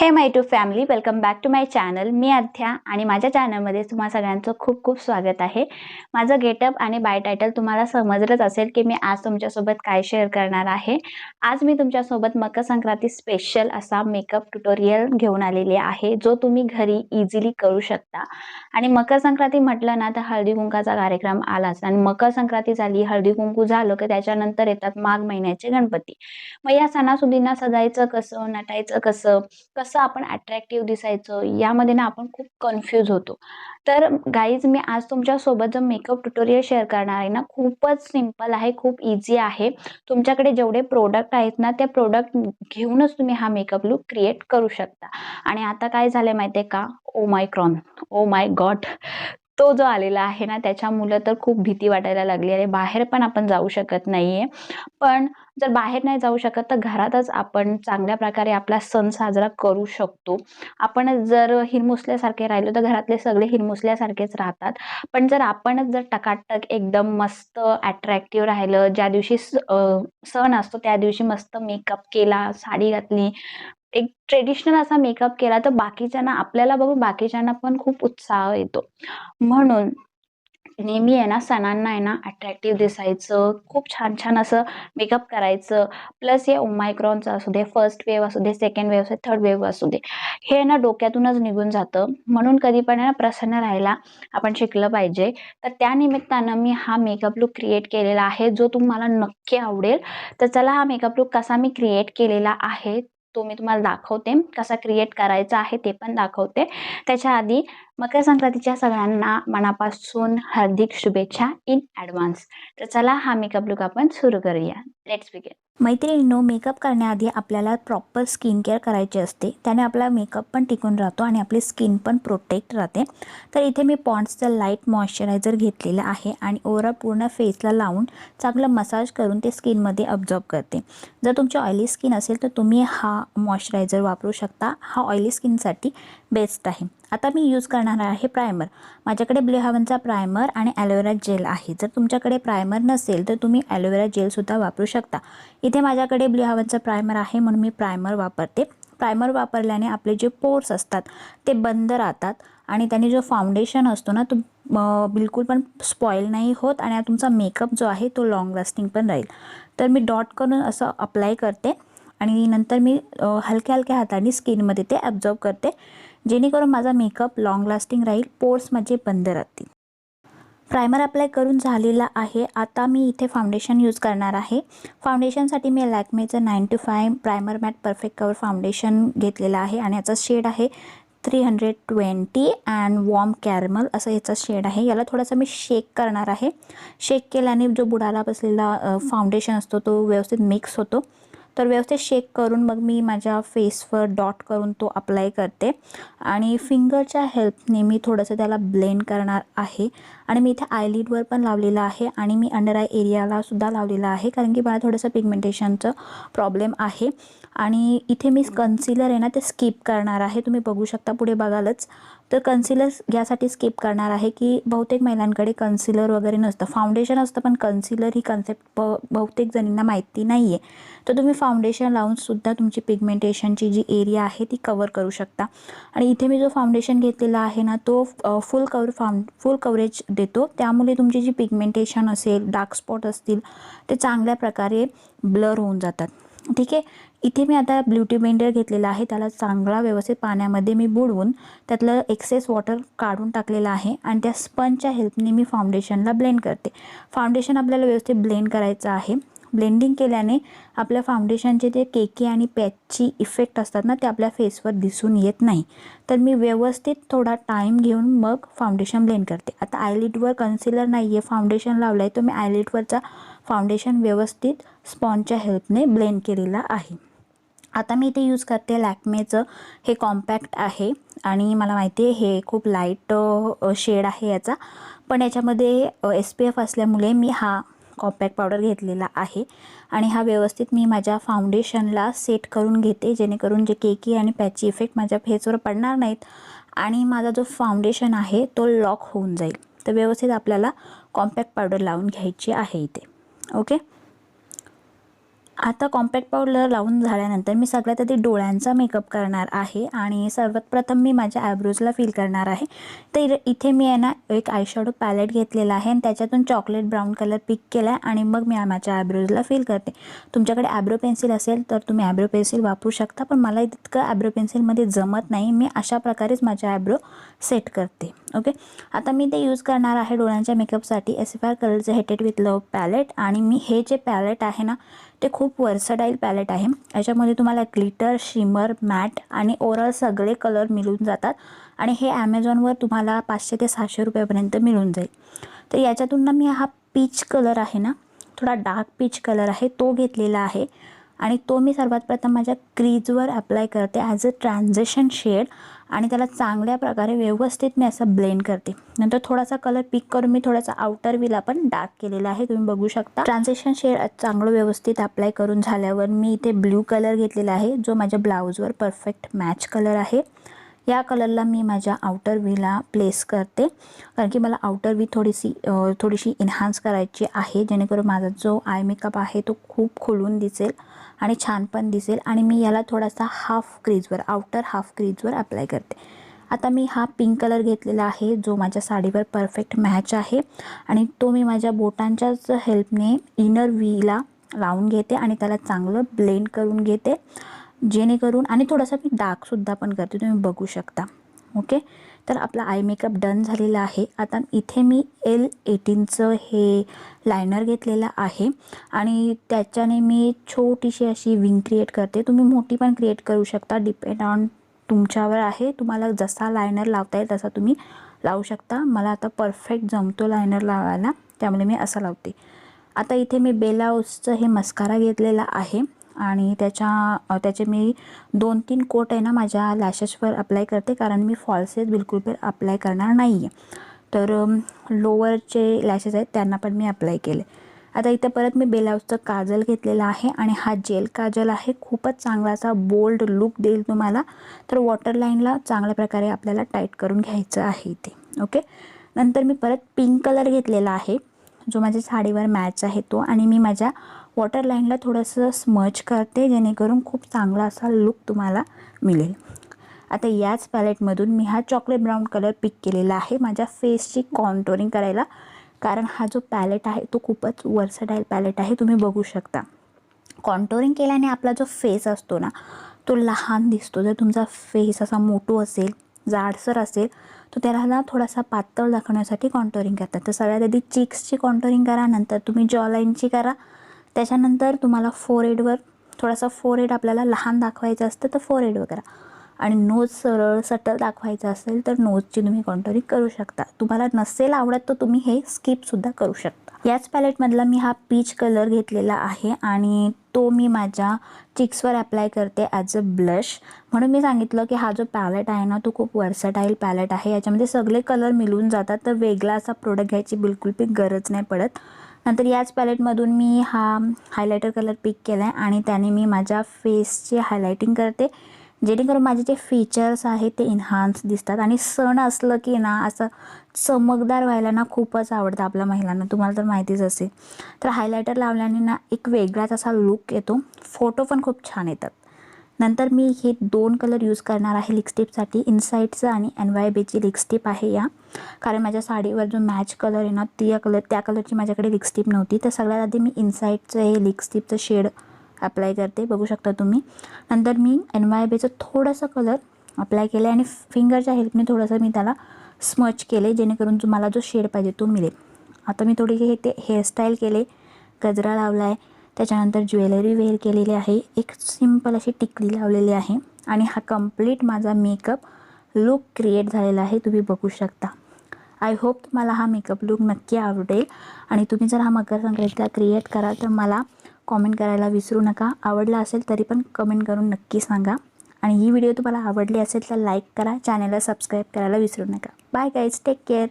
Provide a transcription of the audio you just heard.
हे my to family, welcome back to my channel. मी अध्या आणि माझ्या चॅनलमध्ये तुम्हा सगळ्यांचं खूप खूप स्वागत आहे। माझं गेटअप आणि बाय टायटल तुम्हाला समजलंच असेल की मी आज तुमच्यासोबत काय शेअर करणार आहे। आज मी तुमच्यासोबत मकर संक्रांती स्पेशल असा मेकअप ट्युटोरियल घेऊन आलेली आहे, जो तुम्ही घरी इझिली करू शकता। आणि मकर संक्रांती म्हटलं ना तर हळदी कुंकाचा कार्यक्रम आलाच, आणि मकर संक्रांती झाली, हळदी कुंकू झालं की त्याच्यानंतर येतात माघ महिन्याचे गणपती। मग या सणासुदींना सजायचं कसं, नटायचं कसं, कसं आपण अट्रॅक्टिव्ह दिसायचं, यामध्ये ना आपण खूप कन्फ्यूज होतो। तर गाईज, मी आज तुमच्या सोबत जो मेकअप ट्युटोरियल शेअर करणार आहे ना, खूपच सिंपल आहे, खूप इझी आहे। तुमच्याकडे जेवढे प्रोडक्ट आहेत ना, ते प्रोडक्ट घेऊनच तुम्ही हा मेकअप लुक क्रिएट करू शकता। आणि आता काय झालंय माहितीये का, ओ माय गॉड, तो जो आलेला आहे ना, त्याच्यामुळे तर खूप भीती वाटायला लागली आहे। बाहेर पण आपण जाऊ शकत नाहीये, पण जर बाहेर नाही जाऊ शकत तर घरातच आपण चांगल्या प्रकारे आपला सण साजरा करू शकतो। आपण जर हिरमुसल्यासारखे राहिलो तर घरातले सगळे हिरमुसल्यासारखेच राहतात, पण जर आपणच जर टकाटक एकदम मस्त अट्रॅक्टिव्ह राहिलं, ज्या दिवशी सण असतो त्या दिवशी मस्त मेकअप केला, साडी घातली, एक ट्रेडिशनल असा मेकअप केला, तर बाकीच्यांना, आपल्याला बघून बाकीच्यांना पण खूप उत्साह येतो। म्हणून नेहमी आहे ना, सणांना आहे ना अट्रॅक्टिव्ह दिसायचं, खूप छान छान असं मेकअप करायचं। प्लस हे ओमायक्रॉनचं असू दे, फर्स्ट वेव्ह असू दे, सेकंड वेव्ह असू दे, थर्ड वेव्ह असू दे, हे ना डोक्यातूनच निघून जातं। म्हणून कधी पण आहे ना प्रसन्न राहायला आपण शिकलं पाहिजे। तर त्या निमित्तानं मी हा मेकअप लुक क्रिएट केलेला आहे, जो तुम्हाला नक्की आवडेल। तर चला, हा मेकअप लुक कसा मी क्रिएट केलेला आहे तो मी तुम्हाला दाखवते, कसा क्रिएट करायचा आहे ते पण दाखवते। त्याच्या आधी मकर संक्रांतीच्या सगळ्यांना मनापासून हार्दिक शुभेच्छा इन ॲडव्हान्स। तर चला, हा मेकअप लुक आपण सुरू करूया। Let's begin. मैत्रिणींनो, मेकअप करण्याआधी आपल्याला प्रॉपर स्किन केअर करायची असते, त्याने आपला मेकअप पण टिकून राहतो आणि आपली स्किन पण प्रोटेक्ट राहते। तर इथे मी पॉन्ड्सचं लाईट मॉइश्चरायझर घेतलेलं आहे आणि ओव्हरऑल पूर्ण फेसला लावून चांगलं मसाज करून ते स्किनमध्ये अब्झॉर्ब करते। जर तुमची ऑइली स्किन असेल तर तुम्ही हा मॉइश्चरायझर वापरू शकता, हा ऑइली स्किनसाठी बेस्ट आहे। आता मी यूज करणार आहे प्रायमर। माझ्याकडे ब्लू हेव्हनचा प्रायमर आणि ॲलोवेरा जेल आहे। जर तुमच्याकडे प्रायमर नसेल तर तुम्ही ॲलोवेरा जेलसुद्धा वापरू शकता। इथे माझ्याकडे ब्लू हेव्हनचा प्रायमर आहे म्हणून मी प्रायमर वापरते। प्रायमर वापरल्याने आपले जे पोर्स असतात ते बंद राहतात आणि त्याने जो फाउंडेशन असतो ना, तो बिलकुल पण स्पॉईल नाही होत आणि तुमचा मेकअप जो आहे तो लॉंग लास्टिंग पण राहील। तर मी डॉट करून असं अप्लाय करते आणि नंतर मी हलक्या हलक्या हाताने स्किनमध्ये ते ॲब्झॉर्ब करते, जेणेकरून माझा मेकअप लॉंग लास्टिंग राहील, पोर्स माझे बंद राहतील। प्रायमर अप्लाय करून झालेला आहे। आता मी इथे फाउंडेशन यूज करणार आहे। फाउंडेशनसाठी मी लॅक्मेचं 95 primer matte perfect cover foundation घेतलेलं आहे आणि याचा शेड आहे 320 अँड वॉर्म कॅरमल असं याचा शेड आहे। याला थोडासा मी शेक करणार आहे। शेक केल्याने जो बुडाला बसलेला फाउंडेशन असतो तो व्यवस्थित मिक्स होतो। तर व्यवस्थित शेक करून मग मी माझ्या फेसवर डॉट करून तो अप्लाय करते आणि फिंगरच्या हेल्पने मी थोडंसं त्याला ब्लेंड करणार आहे। आणि मी इथे आयलिडवर पण लावलेलं आहे आणि मी अंडर आय एरियाला सुद्धा लावलेलं आहे, कारण की मला थोडंसं पिगमेंटेशनचं प्रॉब्लेम आहे। आणि इथे मी कन्सिलर आहे ना ते स्किप करणार आहे, तुम्ही बघू शकता, पुढे बघालच। तर कन्सिलर यासाठी स्किप करणार आहे की बहुतेक महिलांकडे कन्सिलर वगैरे नसतं, फाउंडेशन असतं पण कन्सिलर ही कन्सेप्ट बहुतेक जणींना माहिती नाही आहे। तर तुम्ही फाउंडेशन लावूनसुद्धा तुमची पिगमेंटेशनची जी एरिया आहे ती कवर करू शकता। आणि इथे मी जो फाउंडेशन घेतलेला आहे ना तो फुल कवरेज देतो, त्यामुळे तुमची जी पिगमेंटेशन असेल, डार्क स्पॉट असतील, ते चांगल्या प्रकारे ब्लर होऊन जातात। ठीक आहे, इथे मी आता ब्युटी ब्लेंडर घेतलेला आहे, त्याला चांगला व्यवस्थित पाण्यामध्ये मी बुडवून त्यातलं एक्सेस वॉटर काढून टाकलेलं आहे आणि त्या स्पंजच्या हेल्पने मी फाउंडेशनला ब्लेंड करते। फाउंडेशन आपल्याला व्यवस्थित ब्लेंड करायचं आहे। ब्लेंडिंग केल्याने आपल्या फाउंडेशनचे ते केकी आणि पॅचची इफेक्ट असतात ना, ते आपल्या फेसवर दिसून येत नाही। तर मी व्यवस्थित थोडा टाईम घेऊन मग फाउंडेशन ब्लेंड करते। आता आयलिडवर कन्सिलर नाही आहे, फाउंडेशन लावलं आहे, तर मी आयलिडवरचा फाउंडेशन व्यवस्थित स्पॉन्जच्या हेल्पने ब्लेंड केलेला आहे। आता मी इथे यूज करते लॅक्मेचं हे कॉम्पॅक्ट आहे आणि मला माहिती आहे हे खूप लाईट शेड आहे याचा, पण याच्यामध्ये SPF असल्यामुळे मी हा कॉम्पॅक्ट पावडर घेतलेला आहे आणि हा व्यवस्थित मी माझ्या फाउंडेशनला सेट करून घेते, जेणेकरून जे केकी आणि पॅची इफेक्ट माझ्या फेसवर पडणार नाहीत आणि माझा जो फाउंडेशन आहे तो लॉक होऊन जाईल। तर व्यवस्थित आपल्याला कॉम्पॅक्ट पावडर लावून घ्यायची आहे इथे। ओके, आता कॉम्पॅक्ट पावडर लावून झाल्यानंतर मी सगळ्यात आधी डोळ्यांचा मेकअप करणार आहे आणि सर्वात प्रथम मी माझ्या आयब्रोजला फिल करणार आहे। तर इथे मी आहे ना एक आयशॅडो पॅलेट घेतलेला आहे आणि त्याच्यातून चॉकलेट ब्राऊन कलर पिक केला आहे आणि मग मी माझ्या आयब्रोजला फिल करते। तुमच्याकडे आयब्रो पेन्सिल असेल तर तुम्ही आयब्रो पेन्सिल वापरू शकता, पण मला इतकं आयब्रो पेन्सिलमध्ये जमत नाही। मी अशा प्रकारेच माझ्या आयब्रो सेट करते। ओके, आता मी ते यूज करणार आहे डोळ्यांच्या मेकअपसाठी एसिफायर कलरचे हेटेड विथ लव्ह पॅलेट। आणि मी हे जे पॅलेट आहे ना ते खूप वर्सटाईल पॅलेट आहे। याच्यामध्ये तुम्हाला ग्लिटर, शिमर, मॅट आणि ओवरऑल सगळे कलर मिळून जातात आणि हे ॲमेझॉनवर तुम्हाला 500 ते 600 रुपयापर्यंत मिळून जाईल। तर याच्यातून ना मी हा पीच कलर आहे ना, थोडा डार्क पीच कलर आहे तो घेतलेला आहे आणि तो मी सर्वात प्रथम माझ्या क्रीजवर अप्लाय करते ॲज अ ट्रान्झिशन शेड आणि त्याला चांगल्या प्रकारे व्यवस्थित मी असं ब्लेंड करते। नंतर थोडासा कलर पिक करून मी थोडासा आउटर व्हीला पण डार्क केलेला आहे, तुम्ही बघू शकता। ट्रान्झिशन शेड चांगलं व्यवस्थित अप्लाय करून झाल्यावर मी इथे ब्ल्यू कलर घेतलेला आहे जो माझ्या ब्लाउजवर परफेक्ट मॅच कलर आहे। या कलरला मी माझ्या आउटर व्हीला प्लेस करते कारण की मला आउटर व्ही थोडीशी एन्हान्स करायची आहे, जेणेकरून माझा जो आय मेकअप आहे तो खूप खुलून दिसेल आणि छान पण दिसेल। आणि मी याला थोडासा हाफ क्रीजवर, आउटर हाफ क्रीजवर अप्लाय करते। आता मी हा पिंक कलर घेतलेला आहे जो माझ्या साडीवर परफेक्ट मॅच आहे आणि तो मी माझ्या बोटांच्याच हेल्पने इनर व्हीला लावून घेते आणि त्याला चांगलं ब्लेंड करून घेते, जेणेकरून आणि थोडासा मी डार्कसुद्धा पण करते, तुम्ही बघू शकता। ओके, तर आपला आय मेकअप डन झालेला आहे। आता इथे मी L18चं हे लायनर घेतलेलं आहे आणि त्याच्याने मी छोटीशी अशी विंग क्रिएट करते। तुम्ही मोठी पण क्रिएट करू शकता, डिपेंड ऑन तुमच्यावर आहे, तुम्हाला जसा लायनर लावता येईल तसा तुम्ही लावू शकता। मला आता परफेक्ट जमतो लायनर लावायला, त्यामुळे मी असं लावते। आता इथे मी बेला हाऊसचं हे मस्कारा घेतलेला आहे आणि त्याचे मी 2-3 कोट आहे ना माझ्या लॅशेसवर अप्लाय करते कारण मी फॉल्सेस बिलकुल पण अप्लाय करणार नाही आहे। तर लोअरचे लॅशेस आहेत त्यांना पण मी अप्लाय केले। आता इथे परत मी बेला हाऊसचं काजल घेतलेला आहे आणि हा जेल काजल आहे, खूपच चांगला असा बोल्ड लुक देईल तुम्हाला। तर वॉटरलाईनला चांगल्या प्रकारे आपल्याला टाईट करून घ्यायचं आहे इथे। ओके, नंतर मी परत पिंक कलर घेतलेला आहे जो माझ्या साडीवर मॅच आहे तो, आणि मी माझ्या वॉटरलाईनला थोडंसं स्मच करते जेणेकरून खूप चांगला असा लुक तुम्हाला मिळेल। आता याच पॅलेटमधून मी हा चॉकलेट ब्राऊन कलर पिक केलेला आहे माझ्या फेसची कॉन्टोरिंग करायला, कारण हा जो पॅलेट आहे तो खूपच वर्सटाईल पॅलेट आहे, तुम्ही बघू शकता। कॉन्टोरिंग केल्याने आपला जो फेस असतो ना तो लहान दिसतो। जर तुमचा फेस असा मोठा असेल, जाडसर असेल, तर त्याला ना थोडासा पातळ दाखवण्यासाठी कॉन्टोरिंग करतात। तर सगळ्यात आधी चिक्सची कॉन्टोरिंग करा, नंतर तुम्ही जॉ लाईनची करा, त्याच्यानंतर तुम्हाला फोरहेडवर थोडासा फोरहेड आपल्याला लहान दाखवायचं असतं तर फोरहेडवर करा, आणि नोज सरळ सटल दाखवायचं असेल तर नोजची तुम्ही कॉन्टोरिंग करू शकता। तुम्हाला नसेल आवडत तर तुम्ही हे स्किपसुद्धा करू शकता। याच पॅलेटमधला मी हा पीच कलर घेतलेला आहे आणि तो मी माझ्या चिक्सवर अप्लाय करते ॲज अ ब्लश। म्हणून मी सांगितलं की हा जो पॅलेट आहे ना तो खूप वर्सटाईल पॅलेट आहे, याच्यामध्ये सगळे कलर मिळून जातात, तर वेगळा असा प्रोडक्ट घ्यायची बिलकुल पण गरज नाही पडत। नंतर याच पॅलेटमधून मी हा हायलायटर कलर पिक केला आहे आणि त्याने मी माझ्या फेसची हायलायटिंग करते, जेणेकरून माझे जे फीचर्स आहेत ते एन्हान्स दिसतात। आणि सण असलं की ना असं चमकदार व्हायला ना खूपच आवडतं आपल्या महिलांना, तुम्हाला तर माहितीच असेल। तर हायलायटर लावल्याने ना एक वेगळाच असा लुक येतो, फोटो पण खूप छान येतात। नंतर मी हे 2 कलर यूज करणार आहे लिपस्टिपसाठी, इनसाईडचं आणि NYBची लिपस्टिप आहे या, कारण माझ्या साडीवर जो मॅच कलर आहे ना त्या कलरची माझ्याकडे लिपस्टिप नव्हती, तर सगळ्यात आधी मी इनसाईडचं हे लिपस्टिपचं शेड अप्लाय करते, बघू शकता तुम्ही। नंतर मी NYBचं थोडंसं कलर अप्लाय केलं आणि फिंगरच्या हेल्पने थोडंसं मी त्याला स्मच केले, जेणेकरून तुम्हाला जो शेड पाहिजे तो मिळेल। आता मी थोडी ते हेअरस्टाईल केले, गजरा लावला आहे, त्याच्यानंतर ज्वेलरी वेअर केलेली आहे, एक सिंपल अशी टिकली लावलेली आहे आणि हा कंप्लीट माझा मेकअप लुक क्रिएट झालेला आहे, तुम्ही बघू शकता। आय होप तुम्हाला हा मेकअप लुक नक्की आवडेल आणि तुम्ही जर हा मकर संक्रांतीला क्रिएट करा तर मला कॉमेंट करायला विसरू नका। आवडला असेल तरी पण कमेंट करून नक्की सांगा, आणि ही व्हिडिओ तुम्हाला आवडली असेल तर लाईक करा, चॅनलला सबस्क्राईब करायला विसरू नका। Bye guys, take care.